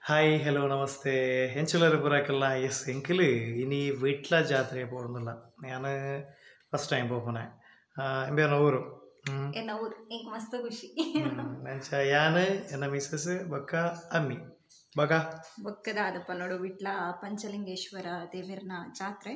Hi hello ನಮಸ್ತೆ ಹೆಂಚಲರು ಬರೋಕ್ಕಲ್ಲ S ಎಂಕಲ್ ಇನಿ ವಿಟ್ಲ ಜಾತ್ರೆ പോകുന്നില്ല ഞാൻ ഫസ്റ്റ് ടൈം പോകണേ എൻ്റെ ഊರು ಎನ್ನ ಊರು ಈಗ ಮಸ್ತ್ ಖುಷಿ ಯಾನು ಎನ್ನ ಮಿಸಸ್ ಬಕ್ಕ ಅಮ್ಮಿ ಬಗ ಬೊಕ್ಕದಾದಪ್ಪ ನೋಡು ವಿಟ್ಲ ಪಂಚಲಿಂಗೇಶ್ವರ ದೇವರನ ಜಾತ್ರೆ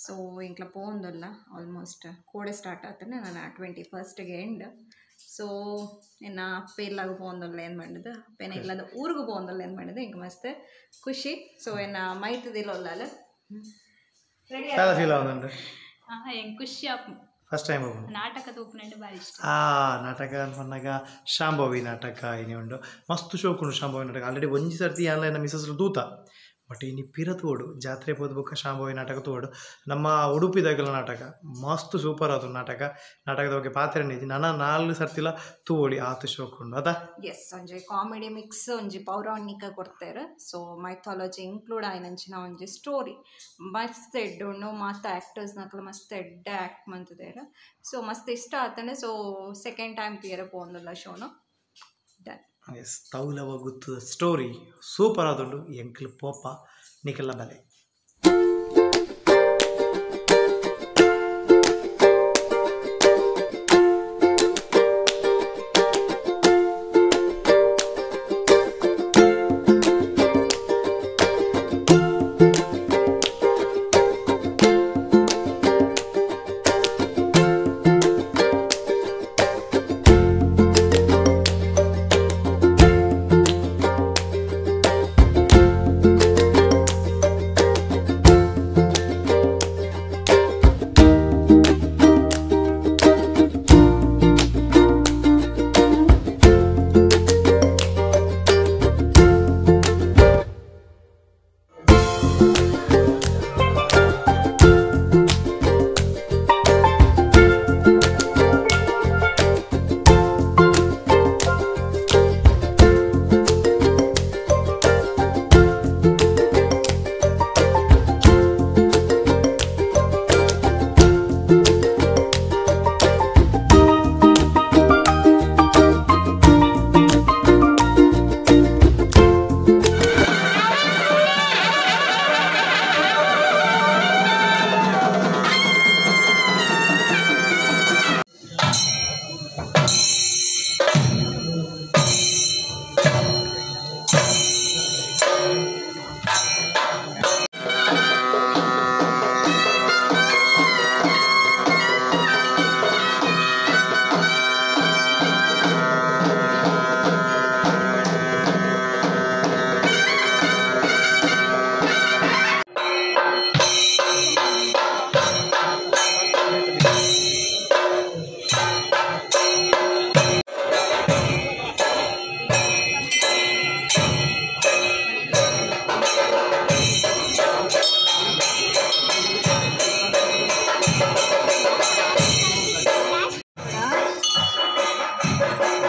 ಸೊ ಇಂಕ್ಲ ಪೋಂದಲ್ಲ ಆಲ್ಮೋಸ್ಟ್ ಕೋಡೆ ಸ್ಟಾರ್ಟ್ ಆತನೆ ನಾನು 21ಗೆ ಎಂಡ್ ಸೊ ಎನ್ನ ಅಪ್ಪೆಲ್ಲಾಗ ಪೋಂದಲ್ಲ ಏನು ಮಾಡಿದ್ದು ಅಪ್ಪೇನ ಇಲ್ಲದ ಊರಿಗೂ ಪೋಂದಲ್ಲ ಏನು ಮಾಡಿದ್ದು ಇಂಕ ಮಸ್ತ್ ಖುಷಿ ಸೊ ಎನ್ನ ಮೈತದಿಲ್ಲ ರೆಡಿ ಫೀಲ್ ಆಗುന്നുണ്ട് ಹೆಂಗೆ ಖುಷಿ ಆಪ್ ಫಸ್ಟ್ ಟೈಮ್ ನಾಟಕದ ಉಪ್ಪುನಂಡು ಭಾರಿ ಇಷ್ಟ ನಾಟಕ ಅನ್ಕೊಂಡಾಗ ಶಾಂಭವಿ ನಾಟಕ ಇನಿ ಉಂಡು ಮಸ್ತ್ ಶೋಕ್ ಉಂಡು ಶಾಂಭವಿ ನಾಟಕ ಆಲ್ರೆಡಿ ಒಂಜಿ ಸರ್ತಿ ಯಾನ್ಲ ಎನ್ನ ಮಿಸಸ್ ದೂತ ಬಟ್ ಇನಿ ಪಿರ ತೋಡು ಜಾತ್ರೆ ಪೋದ್ಬುಕ್ಕ ಶಾಂಭವಿ ನಾಟಕ ತೋಡು ನಮ್ಮ ಉಡುಪಿದಾಗಲ ನಾಟಕ ಮಸ್ತ್ ಸೂಪರ್ ಆದ ನಾಟಕದ ಬಗ್ಗೆ ಪಾತ್ರ ನಿಜ ನನ್ನ 4 ಸರ್ತಿಲ ತೂವೋಳಿ ಆತು ಶೋಕ್ ಉಂಡು ಅದ ಎಸ್ ಒಂಜಿ ಕಾಮಿಡಿ ಮಿಕ್ಸ್ ಒಂಜಿ ಪೌರಾಣಿಕ ಕೊಡ್ತಾರೆ ಸೊ ಮೈಥಾಲಜಿ ಇನ್ಕ್ಲೂಡ್ ಆಯ್ನಂಚಿನ ಒಂಜಿ ಸ್ಟೋರಿ ಮಸ್ತ್ ಎಡ್ಡು ಮಾತ ಆ್ಯಕ್ಟರ್ಸ್ ನಕಲು ಮಸ್ತ್ ಎಡ್ಡೆ ಆ್ಯಕ್ಟ್ ಮಂತಿದ್ದಾರೆ ಸೊ ಮಸ್ತ್ ಇಷ್ಟ ಆತನೆ ಸೊ ಸೆಕೆಂಡ್ ಟೈಮ್ ಪಿಯರ ಪೋಂದಲ್ಲ ಶೋನು ಡನ್ ಎಸ್ ತೌಲವ ಗುತ್ತು ಸ್ಟೋರಿ ಸೂಪರ್ ಆದುಂಡು ಎಂಕ್ಲು ಪೋಪ ನಿಕಲ್ಲ ಬಲೆ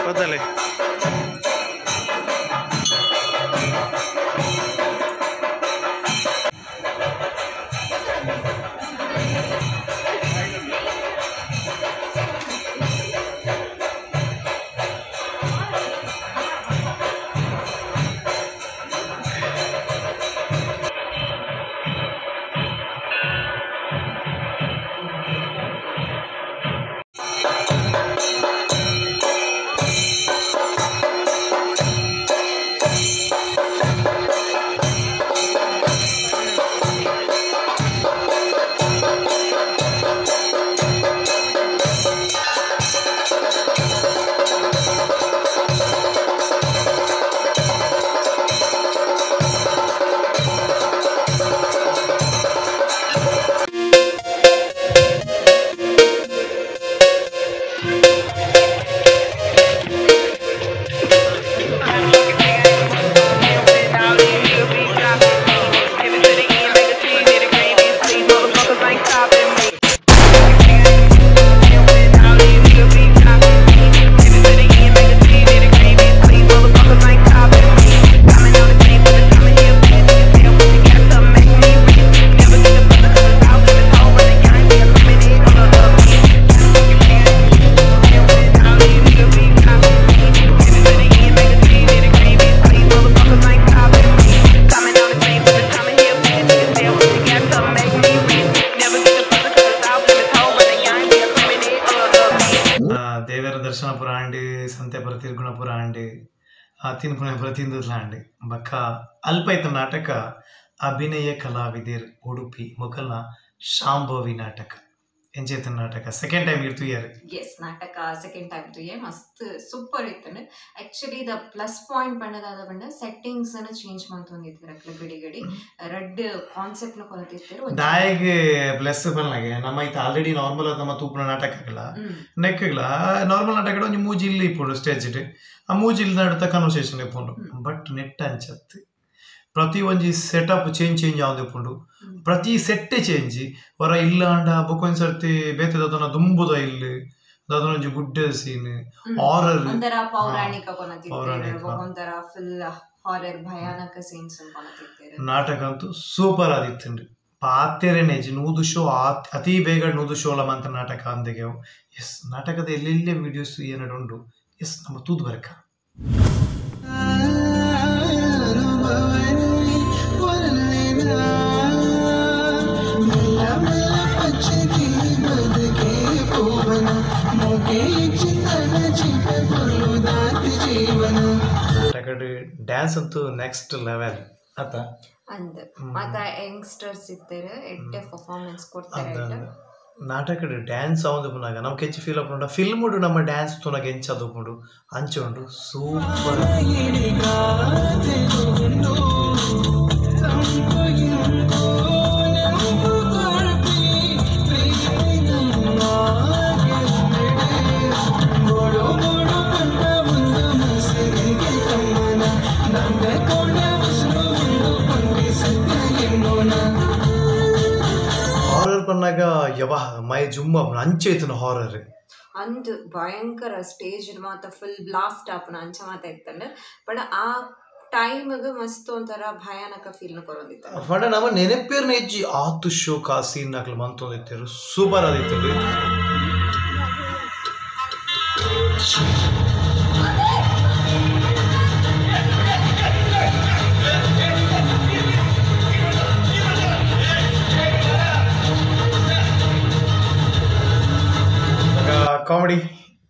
ಬದಲೆ ತಿನ್ಪುನ ಪ್ರತಿಂದುಲಾಂಡ್ ಬಕ್ಕ ಅಲ್ಪೈತ ನಾಟಕ ಅಭಿನಯ ಕಲಾವಿದರ್ ಉಡುಪಿ ಮೊಕಲ್ನ ಶಾಂಭವಿ ನಾಟಕ ಎಂಚೇತ ನಾಟಕ ಸೆಕೆಂಡ್ ಟೈಮ್ ಇರ್ತು ಯಾರು ಎಸ್ ನಾಟಕ ಸೆಕೆಂಡ್ ಟೈಮ್ ತುಯೆ ಮಸ್ತ್ ಸೂಪರ್ ಇತ್ತು ಆಕ್ಚುಲಿ ದ ಪ್ಲಸ್ ಪಾಯಿಂಟ್ ಪಂಡದಾದ ಪಂಡ ಸೆಟ್ಟಿಂಗ್ಸ್ ಅನ್ನ ಚೇಂಜ್ ಮಾಡ್ತೊಂದಿದ್ರು ಅಕ್ಲ ಗಡಿ ಗಡಿ ರೆಡ್ ಕಾನ್ಸೆಪ್ಟ್ ನ ಕೊರತಿದ್ರು ದಾಯಿಗೆ ಪ್ಲಸ್ ಬಲ್ನಾಗೆ ನಮ್ಮ ಐತ ಆಲ್ರೆಡಿ ನಾರ್ಮಲ್ ನಮ್ಮ ತೂಪುನ ನಾಟಕಗಳ ನೆಕ್ಕಗಳ ನಾರ್ಮಲ್ ನಾಟಕ ಒಂಜಿ ಮೂಜಿ ಇಲ್ಲಿ ಇಪ್ಪುಂಡು ಸ್ಟೇಜ್ ಆ ಮೂಜಿ ಇಲ್ಲಿ ನಡುತ್ತ ಕನ್ವರ್ಸೇಷನ್ ಇಪ್ಪುಂಡು ಬಟ್ ನೆಟ್ ಅಂಚತ್ ಪ್ರತಿ ಒಂಜಿ ಸೆಟಪ್ ಚೇಂಜ್ ಆವೊಂದಿಪ್ಪುಂಡು ಪ್ರತಿ ಸೆಟ್ಟೆ ಚೇಂಜ್ ಹೊರ ಇಲ್ಲ ಅಂಡ ಬೊಕೊಂದ್ ಸರ್ತಿ ಬೇತದನ ದುಂಬುದ ಇಲ್ಲಿ ದಾದನ ಒಂಜಿ ಗುಡ್ಡ ಸೀನ್ ಹಾರರ್ ಒಂದರ ಪೌರಾಣಿಕ ಒಂದರ ಫುಲ್ ಹಾರರ್ ಭಯಾನಕ ಸೀನ್ಸ್ ನಾಟಕ ಅಂತೂ ಸೂಪರ್ ಆದಿತ್ತುಂಡು ಪಾತೆರೆನೇಜಿ 100 ಶೋ ಅತಿ ಬೇಗ 100 ಶೋಲ ಮಂತ ನಾಟಕ ಅಂದೆಗೆ ಎಸ್ ನಾಟಕದ ಎಲ್ಲೆಲ್ಲೇ ವಿಡಿಯೋಸ್ ಏನಾಡು ಉಂಡು ಎಸ್ ನಮ್ಮ ತೂದು ಬರಕ ಡ್ಯಾನ್ಸ್ ಅಂತೂ ನೆಕ್ಸ್ಟ್ ಲೆವೆಲ್ ಆತ ಅಂದ ಮಾತ ಯಂಗ್ಸ್ಟರ್ಸ್ ಇದ್ದಾರೆ ಎಡ್ಡೆ ಪರ್ಫಾರ್ಮೆನ್ಸ್ ಕೊಡ್ತಾರೆ ನಾಟಕದ ಡ್ಯಾನ್ಸ್ ಆವೊಂದು ಪುನಾಗ ನಮ್ ಕೆಚ್ಚಿ ಫೀಲ್ ಅಪ್ಪ ಫಿಲ್ಮ್ ಉಂಡು ನಮ್ಮ ಡ್ಯಾನ್ಸ್ ತುನಾಗ ಎಂಚದು ಉಂಡು ಅಂಚೆ ಉಂಡು ಸೂಪರ್ ಹಾರರ್ ಪನ್ನಾಗ ಯವ ಮೈ ಜುಮ್ಮ ಅಂಚೈತನ ಹಾರರ್ ಅಂದು ಭಯಂಕರ ಸ್ಟೇಜ್ ಮಾತ ಫುಲ್ ಬ್ಲಾಸ್ಟ್ ಆಪನ ಅಂಚ ಮಾತ ಇತ್ತಂಡ ಬಟ್ ಆ ಟೈಮ್ಗೆ ಮಸ್ತ್ ಒಂಥರ ಭಯಾನಕ ಫೀಲ್ ನ ಕೊರೊಂದಿತ್ತು ಬಟ್ ನಮ್ಮ ನೆನಪೇರ್ನ ಹೆಜ್ಜಿ ಆತು ಶೋಕ್ ಆ ಸೀನ್ ನಾಕ್ಲು ಮಂತೊಂದಿತ್ತರು ಸೂಪರ್ ಆದಿತ್ತು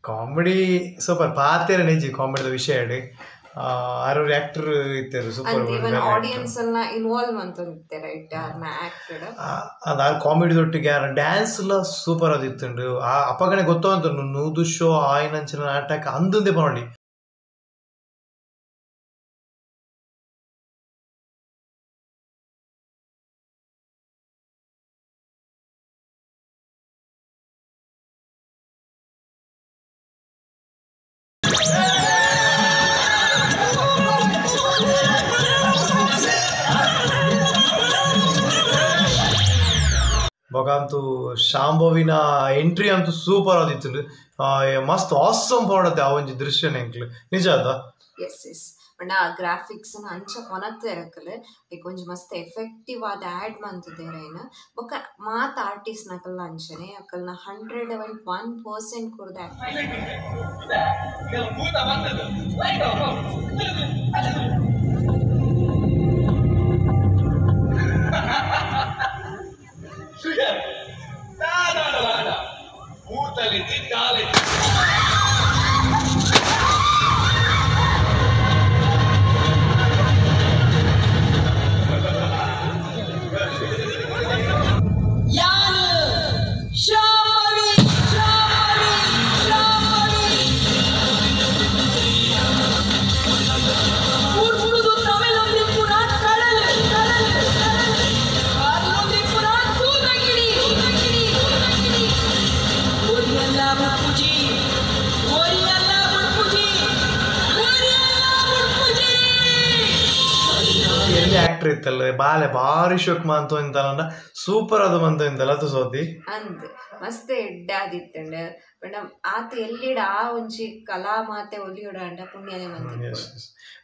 ಕಾಮಿಡಿ ಸೂಪರ್ ಪಾತೆರ ನೆಜಿ ಕಾಮಿಡಿದ ವಿಷಯ ಹೇಳಿ ಆರು ಆಕ್ಟರ್ ಇದ್ದಾರೆ ಸೂಪರ್ ಆಡಿಯನ್ಸ್ ಎಲ್ಲ ಇನ್ವಾಲ್ವ್ ಅಂತ ರೈಟ್ ಆಕ್ಟೆಡ್ ಅದು ಕಾಮಿಡಿ ದೊಟ್ಟಿಗೆ ಡ್ಯಾನ್ಸ್ ಎಲ್ಲ ಸೂಪರ್ ಆದಿತ್ತುಂಡು ಆ ಅಪ್ಪಗನೆ ಗೊತ್ತಂತ 100 ಶೋ ಆಯ್ನಂಚಿನ ನಾಟಕ ಅಂದಂದೆ ಮಾಡಿ ಬೊಕಂತೂ ಶಾಂಭವಿನ ಎಂಟ್ರಿ ಅಂತೂ ಸೂಪರ್ ಆದಿತ್ತು ಮಸ್ತ್ ಆಸಮ್ ಪಡತ್ತೆ ಆ ಒಂಜಿ ದೃಶ್ಯನ ಎಂಕ್ಲು ನಿಜ ಅದ ಎಸ್ ಎಸ್ ಅಂಡ್ ಆ ಗ್ರಾಫಿಕ್ಸ್ ಅಂಚ ಕೊನತ್ತೆ ಇರಕಲೆ ಲೈಕ್ ಒಂಜಿ ಮಸ್ತ್ ಎಫೆಕ್ಟಿವ್ ಆದ ಆಡ್ ಮಂತದೇರೇನ ಬೊಕ ಮಾತ ಆರ್ಟಿಸ್ಟ್ ನಕಲ್ಲ ಅಂಚನೆ ಅಕಲ್ನ 101% ಕೊರ್ದ ಆಕ್ಟರ್ ಇತ್ತಲ್ಲ ಬಾಲೆ ಬಾರಿ ಶೋಕ್ ಮಂತು ಇಂತಲ್ಲ ಸೂಪರ್ ಅದು ಮಂತು ಇಂತಲ್ಲ ಅದು ಸೋದಿ ಅಂದ್ ಮಸ್ತ್ ಎಡ್ಡಾದಿತ್ತಂಡ ಬಟ್ ಆತ ಎಲ್ಲಿಡ ಆ ಒಂಜಿ ಕಲಾ ಮಾತೆ ಒಲಿಯೋಡ ಅಂಡ ಪುಣ್ಯನೇ ಮಂತು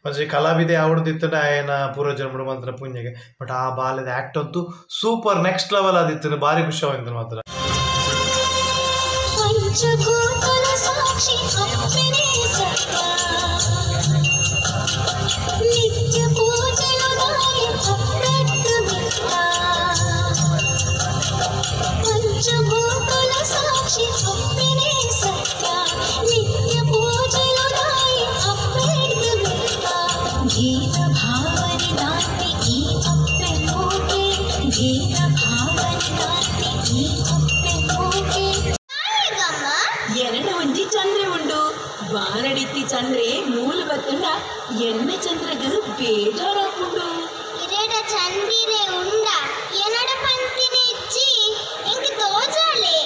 ಒಂಜಿ ಕಲಾವಿದೆ ಆವಡ್ದಿತ್ತಡ ಆಯನ ಪೂರ್ವಜನ್ಮಡು ಮಾತ್ರ ಪುಣ್ಯಗೆ ಬಟ್ ಆ ಬಾಲೆದ ಆಕ್ಟ್ ಅಂತೂ ಸೂಪರ್ ನೆಕ್ಸ್ಟ್ ಲೆವೆಲ್ ಆದಿತ್ತು ಬಾರಿ ಖುಷಿಯಾಗಿತ್ತು ಮಾತ್ರ ఎనడ ఉంచి చంద్రే ఉండు వానడిత్తి చంద్రే మూలు బతున్న ఎన్న చంద్రకు బేజారాకుండు ఇరేడ చందిరే ఉండ ఎనడ పంతిని ఇచ్చి ఇంక తోచాలే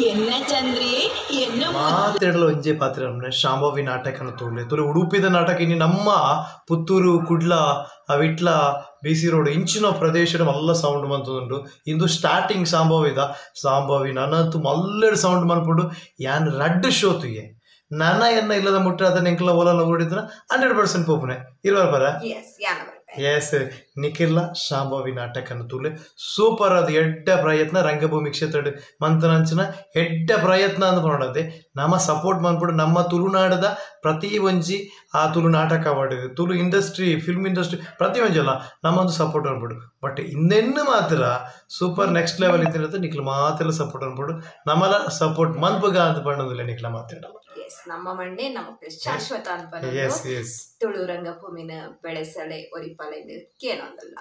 ಎನ್ನ ಚಂದ್ರಿ ಎನ್ನ ಮಾತೆಡಲು ಒಂಜೆ ಪಾತ್ರ ಶಾಂಭವಿ ನಾಟಕನ ತೋಲೆ ತೋಲೆ ಉಡುಪಿದ ನಾಟಕ ಇನ್ನು ನಮ್ಮ ಪುತ್ತೂರು ಕುಡ್ಲ ವಿಟ್ಲ BC ರೋಡ್ ಇಂಚಿನ ಪ್ರದೇಶದ ಮಲ್ಲ ಸೌಂಡ್ ಮಂತುಂಡು ಇಂದು ಸ್ಟಾರ್ಟಿಂಗ್ ಶಾಂಭವಿ ನನಂತೂ ಮಲ್ಲೆಡು ಸೌಂಡ್ ಮನ್ಪುಂಡು ಯಾನ್ ರಡ್ಡ್ ಶೋತುಗೆ ನನ್ನ ಎನ್ನ ಇಲ್ಲದ ಮುಟ್ಟ ಅದನ್ನ ಎಂಕ್ಲ ಓಲಲ್ಲ ಓಡಿದ್ರ 100% ಪೋಪುನೆ ಇಲ್ವರ ಬರ ಎಸ್ ನಿಖಿಲ ಶಾಂಭವಿ ನಾಟಕನ ತೂಲೆ ಸೂಪರ್ ಅದು ಎಡ್ಡ ಪ್ರಯತ್ನ ರಂಗಭೂಮಿ ಕ್ಷೇತ್ರ ಮಂತನಂಚಿನ ಎಡ್ಡ ಪ್ರಯತ್ನ ಅಂದ್ಕೊಂಡದೆ ನಮ್ಮ ಸಪೋರ್ಟ್ ಮಾಡ್ಬಿಟ್ಟು ನಮ್ಮ ತುಳುನಾಡದ ಪ್ರತಿ ಒಂಜಿ ಆ ತುಳು ನಾಟಕ award Tulu industry film industry ಪ್ರತಿ ಒಂಜಲ್ಲ ನಮ್ಮೊಂದು ಸಪೋರ್ಟ್ ಅನ್ಬಿಡು ಬಟ್ ಇನ್ನೆನ್ನು ಮಾತ್ರ ಸೂಪರ್ ನೆಕ್ಸ್ಟ್ ಲೆವೆಲ್ ಇತ್ತಿರತ್ತೆ ನಿಖಿಲ ಮಾತೆಲ್ಲ ಸಪೋರ್ಟ್ ಅನ್ಬಿಡು ನಮ್ಮಲ್ಲ ಸಪೋರ್ಟ್ ಮನ್ಪಗ ಅಂತ ಪಣ್ಣದಿಲ್ಲ ನಿಖಿಲ ಮಾತಾಡಲ್ಲ ನಮ್ಮ ಮಂಡೆ ನಮಗೆ ಶಾಶ್ವತ ಅಂತ ತುಳು ರಂಗಭೂಮಿನ ಬೆಳೆಸಳೆ ಒರಿಪಾಲೆ ಕೇಳೋದಲ್ಲ.